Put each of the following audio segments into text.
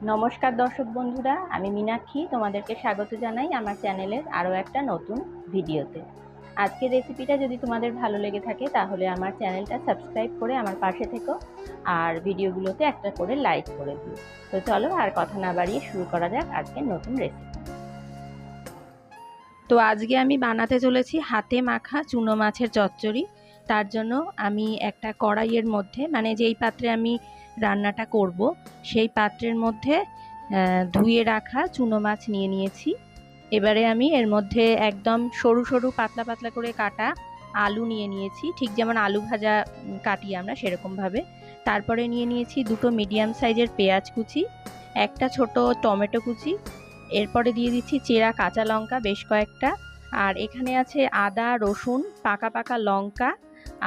নমস্কার দর্শক বন্ধুরা, আমি মীনাক্ষী তোমাদেরকে স্বাগত জানাই আমার চ্যানেলের আরও একটা নতুন ভিডিওতে। আজকের রেসিপিটা যদি তোমাদের ভালো লেগে থাকে তাহলে আমার চ্যানেলটা সাবস্ক্রাইব করে আমার পাশে থেকো, আর ভিডিওগুলোতে একটা করে লাইক করে দিও। তো চলো আর কথা না বাড়িয়ে শুরু করা যাক আজকের নতুন রেসিপি। তো আজকে আমি বানাতে চলেছি হাতে মাখা চুনো মাছের চচ্চড়ি। তার জন্য আমি একটা কড়াইয়ের মধ্যে, মানে যেই পাত্রে আমি রান্নাটা করব সেই পাত্রের মধ্যে ধুয়ে রাখা চুনো মাছ নিয়ে নিয়েছি। এবারে আমি এর মধ্যে একদম সরু সরু পাতলা পাতলা করে কাটা আলু নিয়ে নিয়েছি, ঠিক যেমন আলু ভাজা কাটি আমরা সেরকমভাবে। তারপরে নিয়ে নিয়েছি দুটো মিডিয়াম সাইজের পেঁয়াজ কুচি, একটা ছোট টমেটো কুচি, এরপরে দিয়ে দিচ্ছি চেরা কাঁচা লঙ্কা বেশ কয়েকটা, আর এখানে আছে আদা রসুন পাকা পাকা লঙ্কা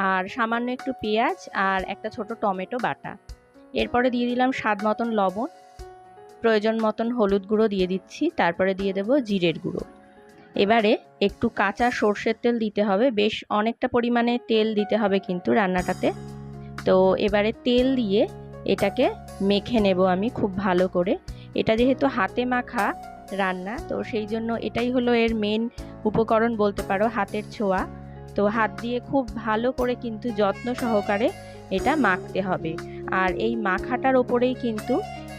আর সামান্য একটু পেঁয়াজ আর একটা ছোট টমেটো বাটা। এরপরে দিয়ে দিলাম স্বাদ মতন লবণ, প্রয়োজন মতন হলুদ গুঁড়ো দিয়ে দিচ্ছি, তারপরে দিয়ে দেব জিরের গুঁড়ো। এবারে একটু কাঁচা সর্ষের তেল দিতে হবে, বেশ অনেকটা পরিমাণে তেল দিতে হবে কিন্তু রান্নাটাতে। তো এবারে তেল দিয়ে এটাকে মেখে নেব আমি খুব ভালো করে। এটা যেহেতু হাতে মাখা রান্না, তো সেই জন্য এটাই হলো এর মেন উপকরণ বলতে পারো, হাতের ছোঁয়া। তো হাত দিয়ে খুব ভালো করে কিন্তু যত্ন সহকারে এটা মাখতে হবে। আর এই মাখাটার ওপরেই কিন্তু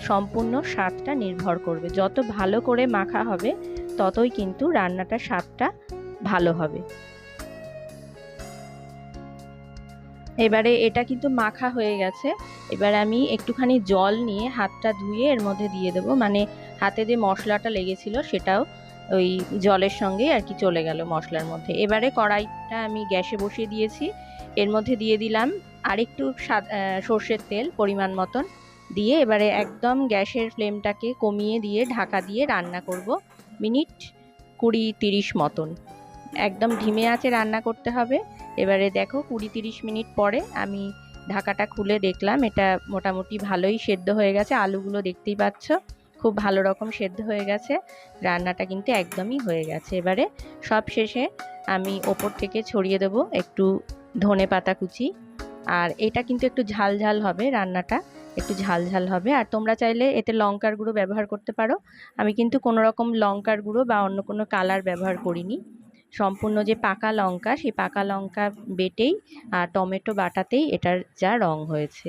সম্পূর্ণ স্বাদটা নির্ভর করবে। যত ভালো করে মাখা হবে ততই কিন্তু রান্নাটার স্বাদটা ভালো হবে। এবারে এটা কিন্তু মাখা হয়ে গেছে। এবারে আমি একটুখানি জল নিয়ে হাতটা ধুয়ে এর মধ্যে দিয়ে দেবো, মানে হাতে যে মশলাটা লেগেছিল সেটাও ওই জলের সঙ্গেই আর কি চলে গেল মশলার মধ্যে। এবারে কড়াইটা আমি গ্যাসে বসিয়ে দিয়েছি, এর মধ্যে দিয়ে দিলাম আর একটু সর্ষের তেল পরিমাণ মতন দিয়ে এবারে একদম গ্যাসের ফ্লেমটাকে কমিয়ে দিয়ে ঢাকা দিয়ে রান্না করব মিনিট 20-30 মতন। একদম ধিমে আঁচে রান্না করতে হবে। এবারে দেখো 20-30 মিনিট পরে আমি ঢাকাটা খুলে দেখলাম এটা মোটামুটি ভালোই সেদ্ধ হয়ে গেছে। আলুগুলো দেখতেই পাচ্ছ খুব ভালো রকম সেদ্ধ হয়ে গেছে, রান্নাটা কিন্তু একদমই হয়ে গেছে। এবারে সব শেষে আমি ওপর থেকে ছড়িয়ে দেবো একটু ধনে পাতা কুচি। আর এটা কিন্তু একটু ঝাল ঝাল হবে, রান্নাটা একটু ঝাল ঝাল হবে। আর তোমরা চাইলে এতে লঙ্কার গুঁড়ো ব্যবহার করতে পারো, আমি কিন্তু কোনো রকম লঙ্কার গুঁড়ো বা অন্য কোনো কালার ব্যবহার করিনি। সম্পূর্ণ যে পাকা লঙ্কা, সেই পাকা লঙ্কা বেটেই আর টমেটো বাটাতেই এটার যা রং হয়েছে।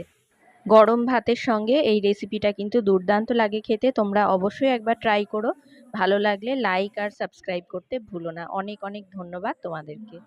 গরম ভাতের সঙ্গে এই রেসিপিটা কিন্তু দুর্দান্ত লাগে খেতে। তোমরা অবশ্যই একবার ট্রাই করো। ভালো লাগলে লাইক আর সাবস্ক্রাইব করতে ভুলো না। অনেক অনেক ধন্যবাদ তোমাদেরকে।